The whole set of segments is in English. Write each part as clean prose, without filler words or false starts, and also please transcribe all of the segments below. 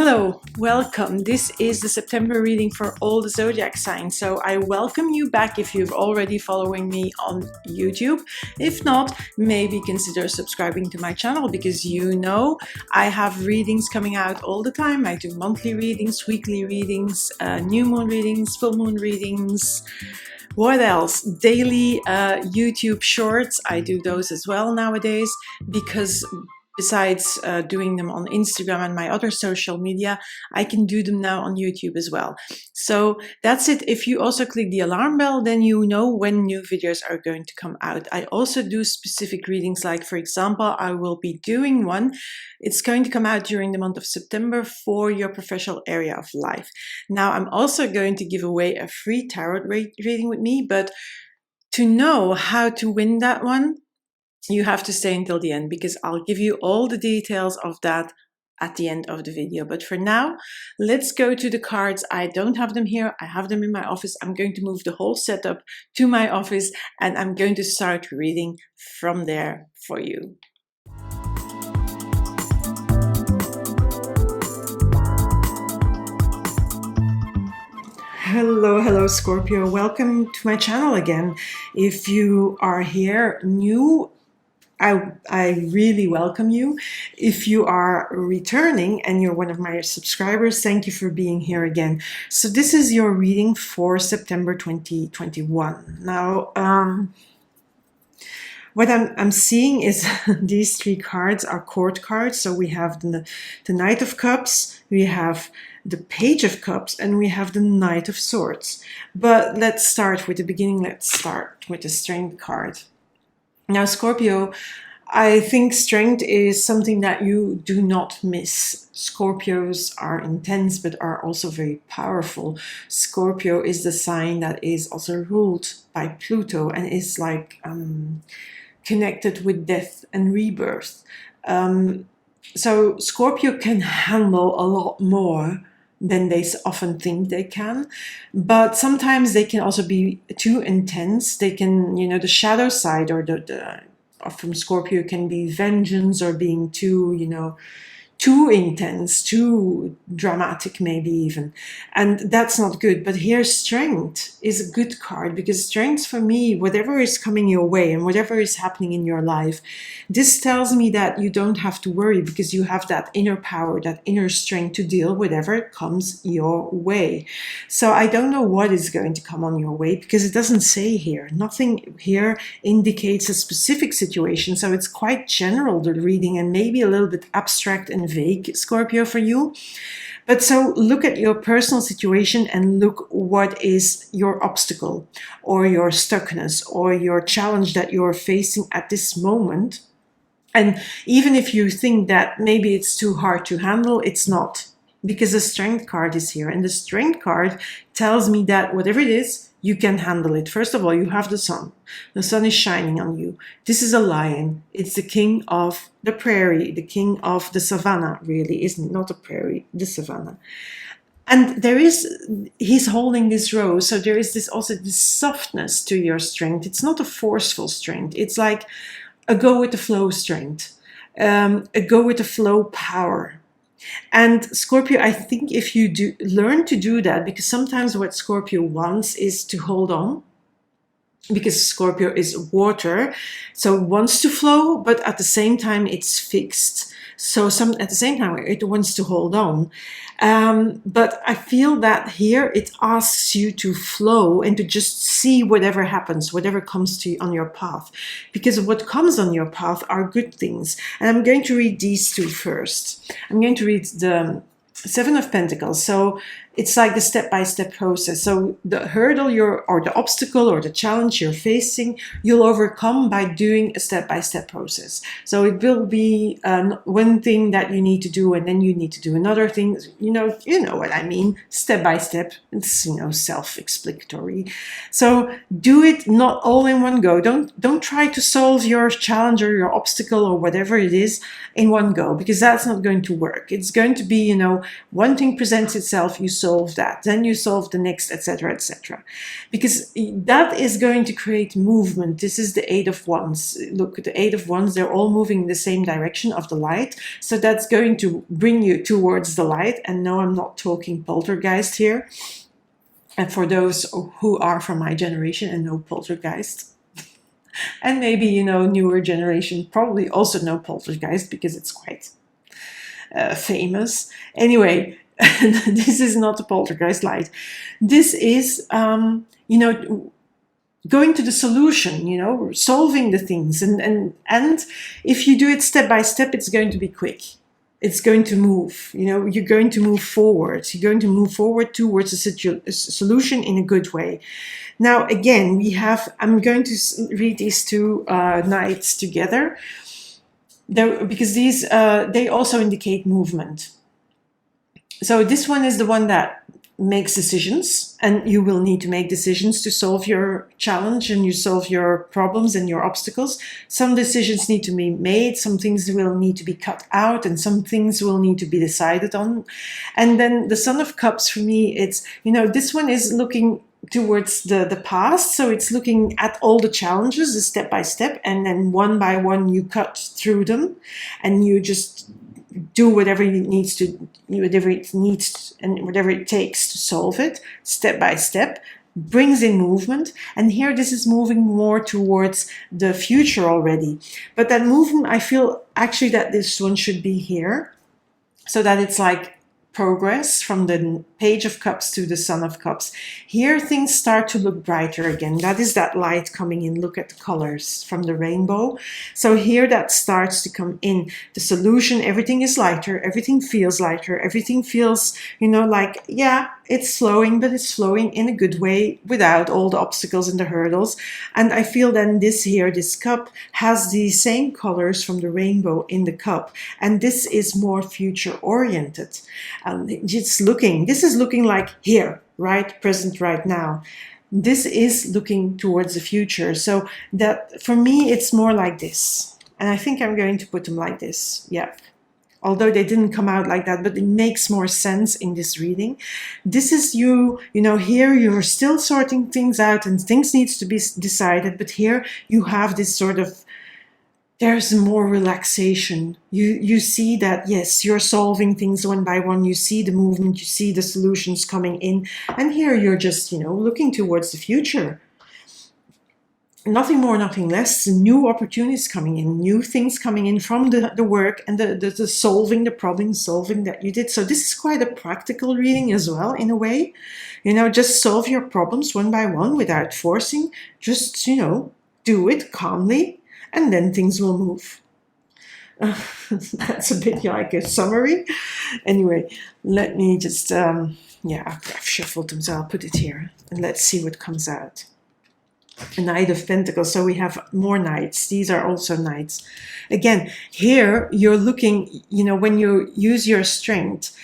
Hello, welcome. This is the September reading for all the zodiac signs. So I welcome you back if you've already following me on YouTube. If not, maybe consider subscribing to my channel because you know I have readings coming out all the time. I do monthly readings, weekly readings, new moon readings, full moon readings. What else? Daily YouTube shorts. I do those as well nowadays because besides doing them on Instagram and my other social media, I can do them now on YouTube as well. So that's it. If you also click the alarm bell, then you know when new videos are going to come out. I also do specific readings, like for example, I will be doing one. It's going to come out during the month of September for your professional area of life. Now, I'm also going to give away a free tarot reading with me, but to know how to win that one, you have to stay until the end because I'll give you all the details of that at the end of the video. But for now, let's go to the cards. I don't have them here. I have them in my office. I'm going to move the whole setup to my office and I'm going to start reading from there for you. Hello Scorpio, welcome to my channel again. If you are here new, I really welcome you. If you are returning and you're one of my subscribers, thank you for being here again. So this is your reading for September 2021. Now, what I'm seeing is these three cards are court cards. So we have the Knight of Cups, we have the Page of Cups, and we have the Knight of Swords. But let's start with the beginning. Let's start with the Strength card. Now, Scorpio, I think strength is something that you do not miss. Scorpios are intense, but are also very powerful. Scorpio is the sign that is also ruled by Pluto and is like connected with death and rebirth. So Scorpio can handle a lot more than they often think they can, but sometimes they can also be too intense. They can, you know, the shadow side or the from Scorpio can be vengeance or being too, you know, too intense, too dramatic maybe even, and that's not good. But here strength is a good card because strength for me, whatever is coming your way and whatever is happening in your life, this tells me that you don't have to worry because you have that inner power, that inner strength to deal with whatever comes your way. So I don't know what is going to come on your way because it doesn't say here. Nothing here indicates a specific situation, so it's quite general, the reading, and maybe a little bit abstract and vague, Scorpio, for you. But so look at your personal situation and look what is your obstacle or your stuckness or your challenge that you're facing at this moment. And even if you think that maybe it's too hard to handle, it's not, because the Strength card is here. And the Strength card tells me that whatever it is, you can handle it. First of all, you have the sun. The sun is shining on you. This is a lion. It's the king of the prairie, the king of the savannah, really, isn't it? Not the prairie, the savannah. And he's holding this rose. So there is also this softness to your strength. It's not a forceful strength. It's like a go with the flow strength, a go with the flow power. And Scorpio, I think if you do learn to do that, because sometimes what Scorpio wants is to hold on, because Scorpio is water, so it wants to flow, but at the same time it's fixed. So at the same time it wants to hold on. But I feel that here it asks you to flow and to just see whatever happens, whatever comes to you on your path. Because what comes on your path are good things. And I'm going to read these two first. I'm going to read the Seven of Pentacles. So it's like the step-by-step process. So the hurdle or the obstacle or the challenge you're facing, you'll overcome by doing a step-by-step process. So it will be one thing that you need to do, and then you need to do another thing. You know what I mean. Step-by-step. It's, you know, self-explanatory. So do it not all in one go. Don't try to solve your challenge or your obstacle or whatever it is in one go, because that's not going to work. It's going to be, you know, one thing presents itself, you solve that, then you solve the next, etc., etc. Because that is going to create movement. This is the Eight of Wands. Look, the Eight of Wands, they're all moving in the same direction of the light. So that's going to bring you towards the light. And no, I'm not talking poltergeist here. And for those who are from my generation and know poltergeist, and maybe, you know, newer generation probably also know poltergeist because it's quite famous. Anyway, this is not a poltergeist light. This is, you know, going to the solution, you know, solving the things. And if you do it step by step, it's going to be quick. It's going to move, you know, you're going to move forward. You're going to move forward towards a solution in a good way. Now, again, we have, I'm going to read these two knights together because these, they also indicate movement. So this one is the one that makes decisions, and you will need to make decisions to solve your challenge and you solve your problems and your obstacles. Some decisions need to be made, some things will need to be cut out, and some things will need to be decided on. And then the Son of Cups, for me, it's, you know, this one is looking towards the past, so it's looking at all the challenges, the step by step, and then one by one you cut through them, and you just do whatever it needs and whatever it takes to solve it, step by step, brings in movement. And here this is moving more towards the future already. But that movement, I feel actually that this one should be here, so that it's like progress from the Page of Cups to the Son of Cups. Here things start to look brighter again. That is that light coming in. Look at the colors from the rainbow. So here that starts to come in. The solution, everything is lighter, everything feels lighter, everything feels, you know, like, yeah, it's flowing, but it's flowing in a good way without all the obstacles and the hurdles. And I feel then this here, this cup, has the same colors from the rainbow in the cup. And this is more future oriented. It's looking, this is looking like here, right, present, right now. This is looking towards the future. So that, for me, it's more like this. And I think I'm going to put them like this. Yep. Although they didn't come out like that, but it makes more sense in this reading. This is you know, here you're still sorting things out and things needs to be decided. But here you have this sort of, there's more relaxation. You see that, yes, you're solving things one by one. You see the movement, you see the solutions coming in. And here you're just, you know, looking towards the future. Nothing more, nothing less. New opportunities coming in, new things coming in from the work and the solving, the problem solving that you did. So this is quite a practical reading as well, in a way. You know, just solve your problems one by one without forcing. Just, you know, do it calmly. And then things will move. That's a bit like a summary. Anyway, let me just, yeah, I've shuffled them, so I'll put it here. And let's see what comes out. A Knight of Pentacles. So we have more knights. These are also knights. Again, here you're looking, you know, when you use your strength,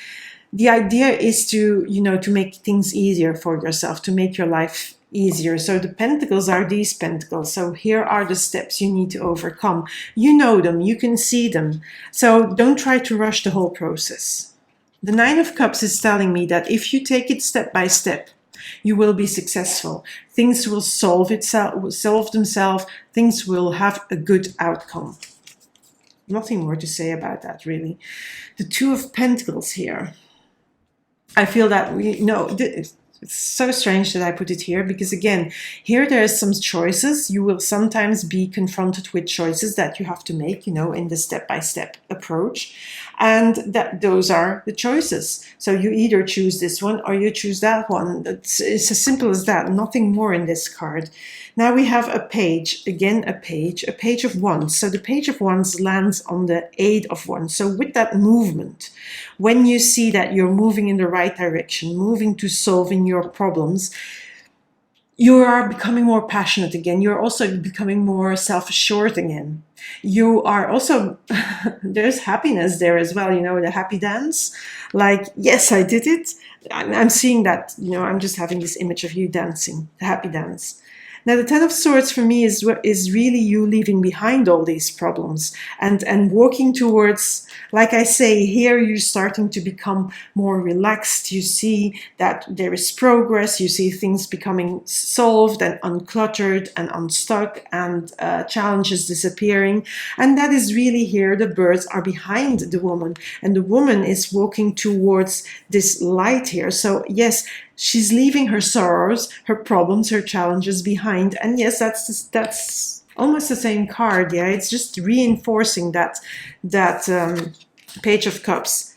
the idea is to, you know, to make things easier for yourself, to make your life easier. So the pentacles are these pentacles. So here are the steps you need to overcome. You know them, you can see them. So don't try to rush the whole process. The Nine of Cups is telling me that if you take it step by step, you will be successful. Things will solve themselves. Things will have a good outcome. Nothing more to say about that, really. The Two of Pentacles here. I feel that we know it's so strange that I put it here, because again, here there are some choices. You will sometimes be confronted with choices that you have to make, you know, in the step-by-step approach. And that those are the choices. So you either choose this one or you choose that one. It's as simple as that, nothing more in this card. Now we have a page, again a page of Wands. So the Page of Wands lands on the Eight of Wands. So with that movement, when you see that you're moving in the right direction, moving to solving your problems, you are becoming more passionate again. You're also becoming more self-assured again. You are also, there's happiness there as well, you know, the happy dance. Like, yes, I did it. I'm seeing that, you know, I'm just having this image of you dancing, the happy dance. Now, the Ten of Swords for me is really you leaving behind all these problems and walking towards, like I say, here you're starting to become more relaxed. You see that there is progress. You see things becoming solved and uncluttered and unstuck, and challenges disappearing. And that is really here. The birds are behind the woman, and the woman is walking towards this light here. So yes, she's leaving her sorrows, her problems, her challenges behind. And yes, that's almost the same card. Yeah, it's just reinforcing that Page of Cups.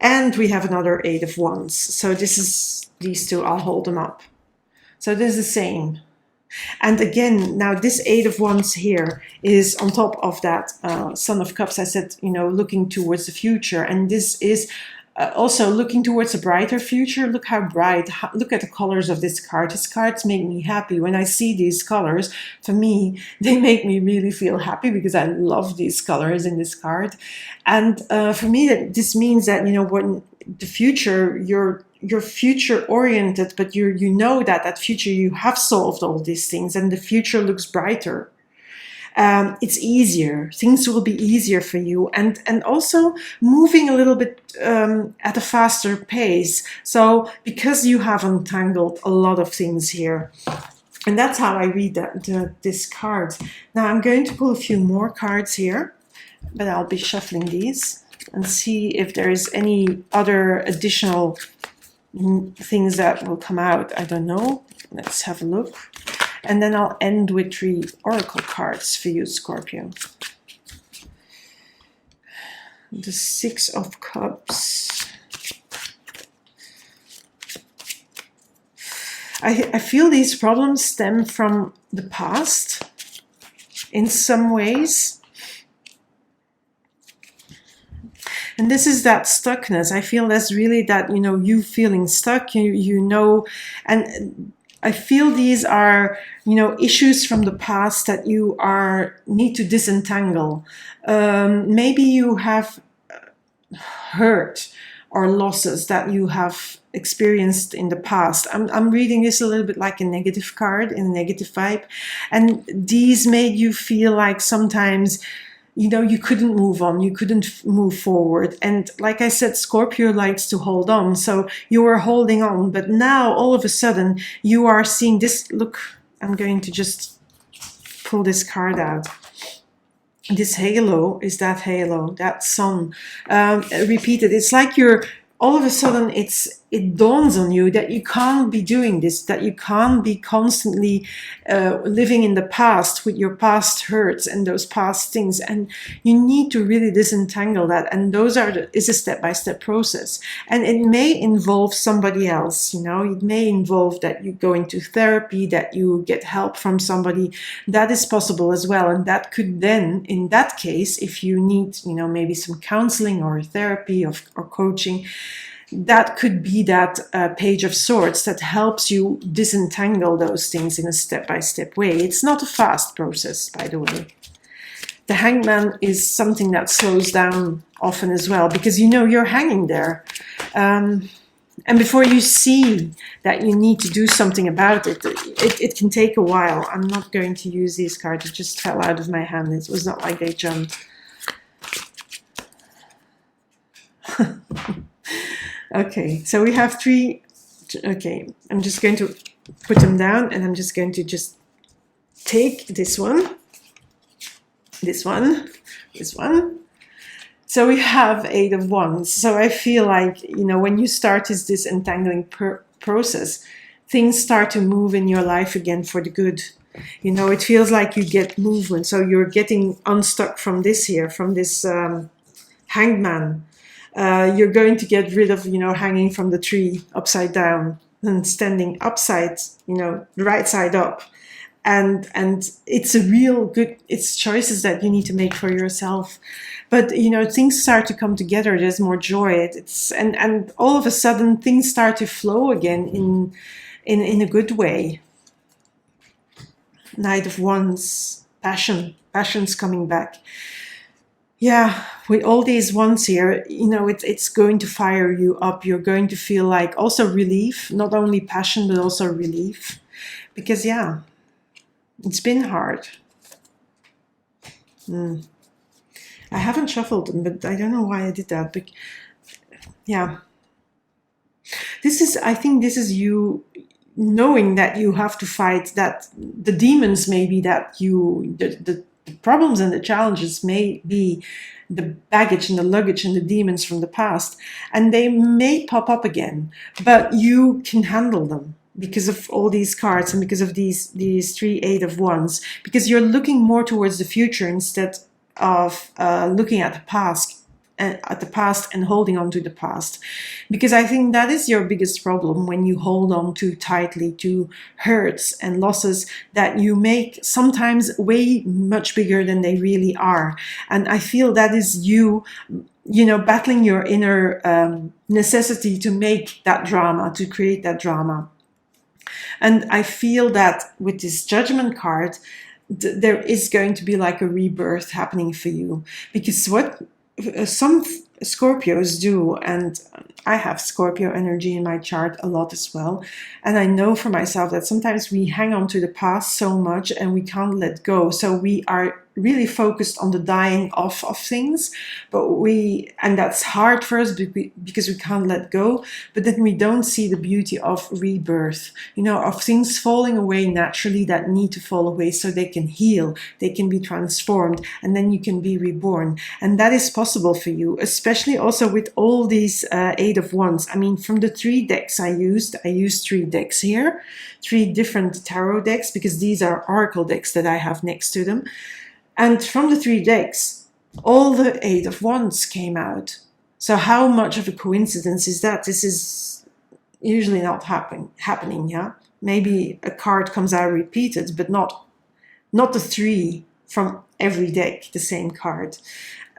And we have another Eight of Wands. So this is these two. I'll hold them up. So this is the same. And again, now this Eight of Wands here is on top of that Son of Cups. I said, you know, looking towards the future. And this is also looking towards a brighter future. Look how bright. Look at the colors of this card. These cards make me happy. When I see these colors, for me, they make me really feel happy because I love these colors in this card. And for me, this means that, you know, when the future, you're future oriented, but you know that future you have solved all these things and the future looks brighter. It's easier. Things will be easier for you, and also moving a little bit at a faster pace. So because you have untangled a lot of things here, and that's how I read this card. Now I'm going to pull a few more cards here, but I'll be shuffling these and see if there is any other additional things that will come out. I don't know. Let's have a look. And then I'll end with 3 oracle cards for you, Scorpio. The Six of Cups. I feel these problems stem from the past in some ways. And this is that stuckness. I feel that's really that, you know, you feeling stuck, you know, and I feel these are, you know, issues from the past that you need to disentangle. Maybe you have hurt or losses that you have experienced in the past. I'm reading this a little bit like a negative card, in a negative vibe. And these made you feel like sometimes, you know, you couldn't move on, you couldn't move forward. And like I said, Scorpio likes to hold on. So you were holding on, but now all of a sudden you are seeing this. Look, I'm going to just pull this card out. This halo is that halo, that sun. Repeated. It's like you're all of a sudden it dawns on you that you can't be doing this, that you can't be constantly living in the past with your past hurts and those past things, and you need to really disentangle that. And those is a step-by-step process, and it may involve somebody else. You know, it may involve that you go into therapy, that you get help from somebody. That is possible as well, and that could then, in that case, if you need, you know, maybe some counseling or therapy or coaching, that could be that Page of Swords that helps you disentangle those things in a step-by-step way. It's not a fast process, by the way. The Hangman is something that slows down often as well, because, you know, you're hanging there. And before you see that you need to do something about it, it can take a while. I'm not going to use these cards. It just fell out of my hand. It was not like they jumped. Okay, so we have 3. Okay, I'm just going to put them down, and I'm just going to just take this one, this one, this one. So we have 8 of Wands. So I feel like, you know, when you start this disentangling process, things start to move in your life again for the good. You know, it feels like you get movement. So you're getting unstuck from this here, from this Hangman. You're going to get rid of, you know, hanging from the tree upside down and standing upside, you know, the right side up. And it's a real good, it's choices that you need to make for yourself. But, you know, things start to come together. There's more joy. And all of a sudden things start to flow again in a good way. Knight of Wands, passion's coming back. Yeah, with all these ones here, you know, it's going to fire you up. You're going to feel like also relief, not only passion, but also relief. Because, yeah, It's been hard. I haven't shuffled them, but I don't know why I did that. But yeah, I think this is you knowing that you have to fight, that the demons maybe that the problems and the challenges may be the baggage and the luggage and the demons from the past, and they may pop up again, but you can handle them because of all these cards and because of these 3 8 of wands, because you're looking more towards the future instead of looking at the past and holding on to the past, because I think that is your biggest problem when you hold on too tightly to hurts and losses that you make sometimes way much bigger than they really are. And I feel that is you battling your inner necessity to make that drama, to create that drama. And I feel that with this Judgment card, there is going to be like a rebirth happening for you, because what some Scorpios do, and I have Scorpio energy in my chart a lot as well, and I know for myself that sometimes we hang on to the past so much and we can't let go, so we are really focused on the dying off of things, and that's hard for us because we can't let go, but then we don't see the beauty of rebirth, of things falling away naturally that need to fall away so they can heal, they can be transformed, and then you can be reborn. And that is possible for you, especially also with all these 8 of wands. I mean, from the 3 decks I used 3 decks here, 3 different tarot decks, because these are oracle decks that I have next to them. And from the 3 decks, all the 8 of wands came out. So how much of a coincidence is that? This is usually not happening, yeah? Maybe a card comes out repeated, but not the 3 from every deck, the same card.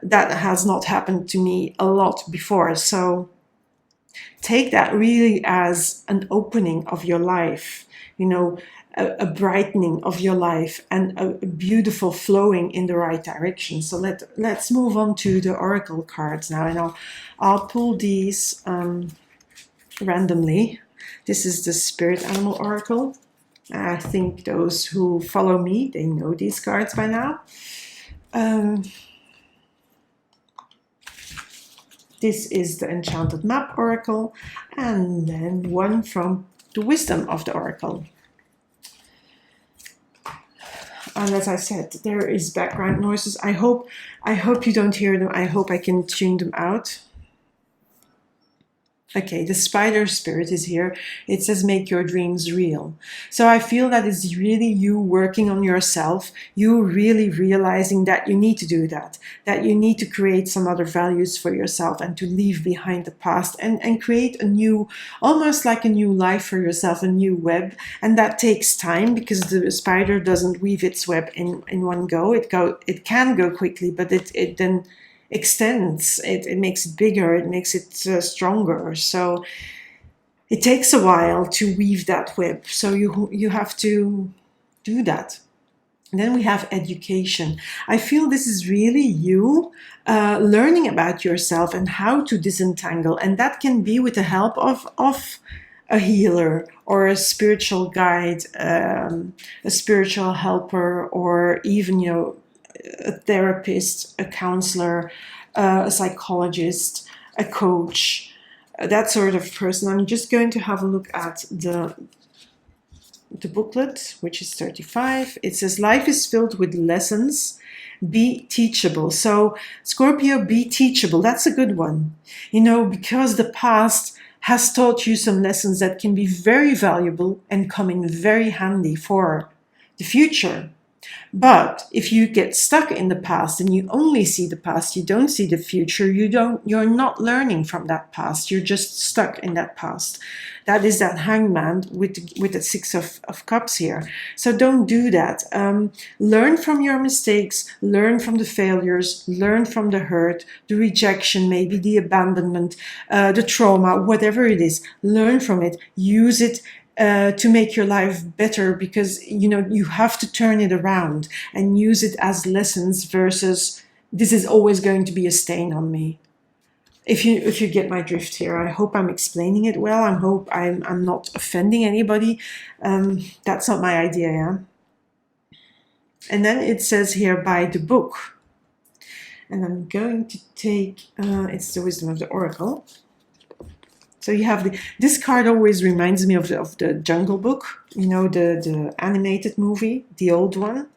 That has not happened to me a lot before. So take that really as an opening of your life, a brightening of your life, and a beautiful flowing in the right direction. So let's move on to the oracle cards now, and I'll pull these randomly. This is the Spirit Animal Oracle. I think those who follow me, they know these cards by now. This is the Enchanted Map Oracle, and then one from the Wisdom of the Oracle. And as I said, there is background noises. I hope you don't hear them. I hope I can tune them out. Okay, the spider spirit is here. It says, make your dreams real. So I feel that it's really you working on yourself, you really realizing that you need to do that you need to create some other values for yourself and to leave behind the past and create a new, almost like a new life for yourself, a new web. And that takes time, because the spider doesn't weave its web in one go. It can go quickly, but it then extends, it makes it bigger, it makes it stronger. So it takes a while to weave that web. So you have to do that. And then we have education. I feel this is really you learning about yourself and how to disentangle. And that can be with the help of a healer or a spiritual guide, a spiritual helper, or even, a therapist, a counselor, a psychologist, a coach, that sort of person. I'm just going to have a look at the booklet, which is 35. It says, life is filled with lessons. Be teachable. So Scorpio, be teachable. That's a good one. Because the past has taught you some lessons that can be very valuable and come in very handy for the future. But if you get stuck in the past and you only see the past, you don't see the future, you're not learning from that past, you're just stuck in that past. That is that hangman with the 6 of Cups here. So don't do that. Learn from your mistakes, learn from the failures, learn from the hurt, the rejection, maybe the abandonment, the trauma, whatever it is. Learn from it, use it to make your life better, because you have to turn it around and use it as lessons versus this is always going to be a stain on me. If you get my drift here, I hope I'm explaining it well. I hope I'm not offending anybody. That's not my idea, yeah? And then it says here, buy the book. And I'm going to take, it's the Wisdom of the Oracle. So you have this card always reminds me of the Jungle Book, you know, the animated movie, the old one.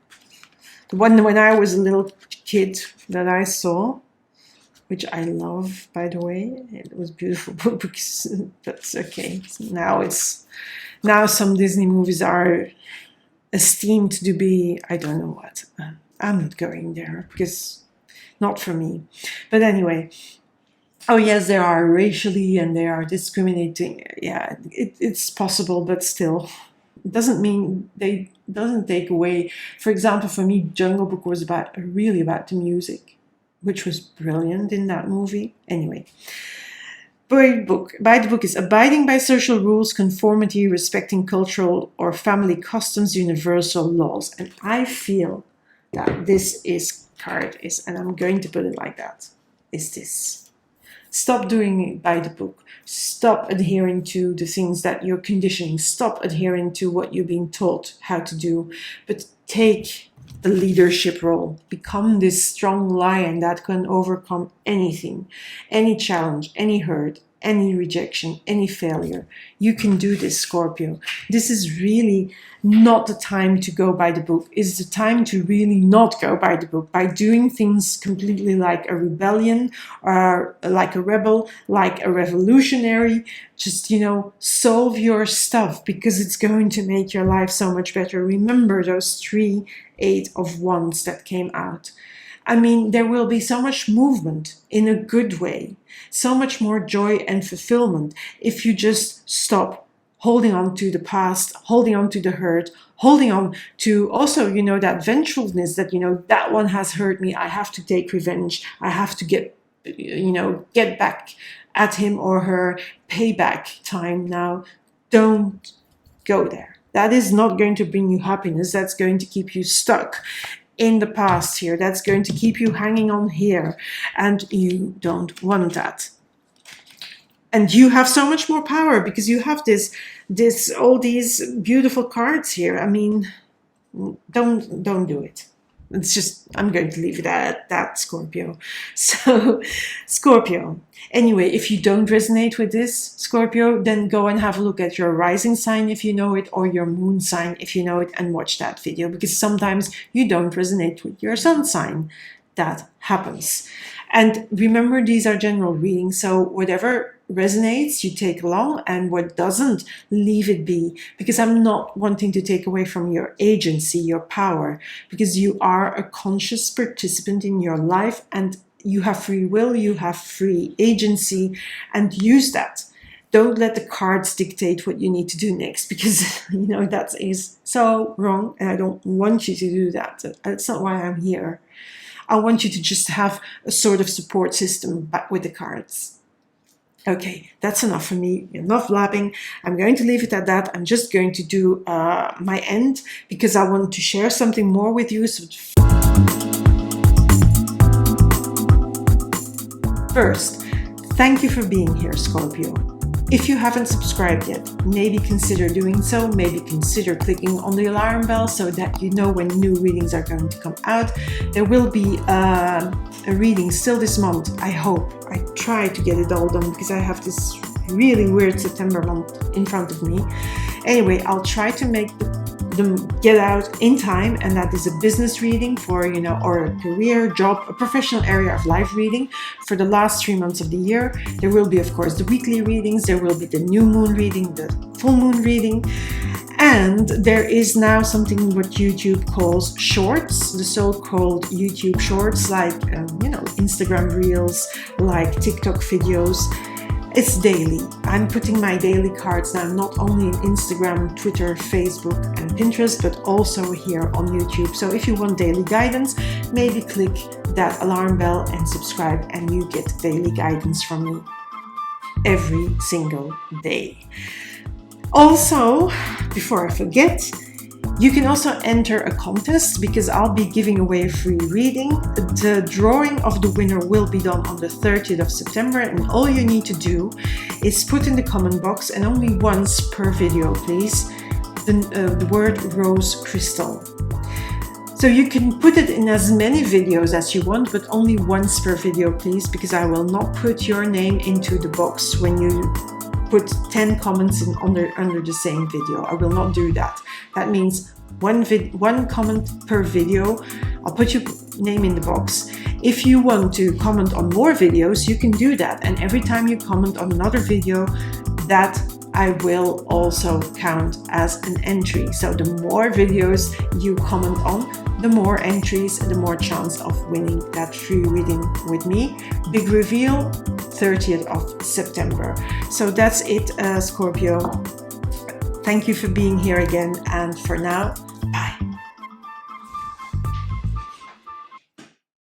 The one when I was a little kid that I saw, which I love, by the way. It was a beautiful book, because that's okay. Now some Disney movies are esteemed to be, I don't know what. I'm not going there, because not for me. But anyway, oh yes, they are racially and they are discriminating. Yeah, it's possible, but still, it doesn't mean doesn't take away. For example, for me, Jungle Book was really about the music, which was brilliant in that movie. Anyway, buy the book is abiding by social rules, conformity, respecting cultural or family customs, universal laws. And I feel that this card is, and I'm going to put it like that, is this. Stop doing it by the book. Stop adhering to the things that you're conditioning. Stop adhering to what you're being taught how to do. But take the leadership role. Become this strong lion that can overcome anything, any challenge, any hurt, any rejection, any failure. You can do this, Scorpio. This is really not the time to go by the book. It's the time to really not go by the book, by doing things completely like a rebellion, or like a rebel, like a revolutionary. Just, you know, solve your stuff, because it's going to make your life so much better. Remember those 3 8 of Wands that came out. I mean, there will be so much movement in a good way, so much more joy and fulfillment if you just stop holding on to the past, holding on to the hurt, holding on to also, you know, that vengefulness that, you know, that one has hurt me. I have to take revenge. I have to get back at him or her, payback time now. Don't go there. That is not going to bring you happiness. That's going to keep you stuck in the past here. That's going to keep you hanging on here. And you don't want that. And you have so much more power, because you have all these beautiful cards here. I mean, don't do it. It's just, I'm going to leave it at that, Scorpio. So, Scorpio. Anyway, if you don't resonate with this, Scorpio, then go and have a look at your rising sign if you know it, or your moon sign if you know it, and watch that video, because sometimes you don't resonate with your sun sign. That happens. And remember, these are general readings, so whatever resonates, you take along, and what doesn't, leave it be, because I'm not wanting to take away from your agency, your power, because you are a conscious participant in your life, and you have free will, you have free agency, and use that. Don't let the cards dictate what you need to do next, because, you know, that is so wrong, and I don't want you to do that. That's not why I'm here. I want you to just have a sort of support system with the cards. Okay, that's enough for me. Enough blabbing. I'm going to leave it at that. I'm just going to do my end, because I want to share something more with you. So first, thank you for being here, Scorpio. If you haven't subscribed yet, maybe consider doing so. Maybe consider clicking on the alarm bell so that you know when new readings are going to come out. There will be a reading still this month, I hope. I try to get it all done, because I have this really weird September month in front of me. Anyway, I'll try to make them get out in time, and that is a business reading for, you know, or a career, job, a professional area of life reading for the last 3 months of the year. There will be, of course, the weekly readings. There will be the new moon reading, the full moon reading. And there is now something what YouTube calls shorts, the so-called YouTube shorts, like, you know, Instagram reels, like TikTok videos. It's daily. I'm putting my daily cards now, not only in Instagram, Twitter, Facebook, and Pinterest, but also here on YouTube. So if you want daily guidance, maybe click that alarm bell and subscribe, and you get daily guidance from me every single day. Also, before I forget, you can also enter a contest, because I'll be giving away a free reading. The drawing of the winner will be done on the 30th of September, and all you need to do is put in the comment box, and only once per video, please, the word Rose Crystal. So you can put it in as many videos as you want, but only once per video, please, because I will not put your name into the box when you put 10 comments in under the same video. I will not do that. That means one comment per video. I'll put your name in the box. If you want to comment on more videos, you can do that. And every time you comment on another video, that I will also count as an entry. So the more videos you comment on, the more entries, the more chance of winning that free reading with me. Big reveal, 30th of September. So that's it, Scorpio. Thank you for being here again. And for now,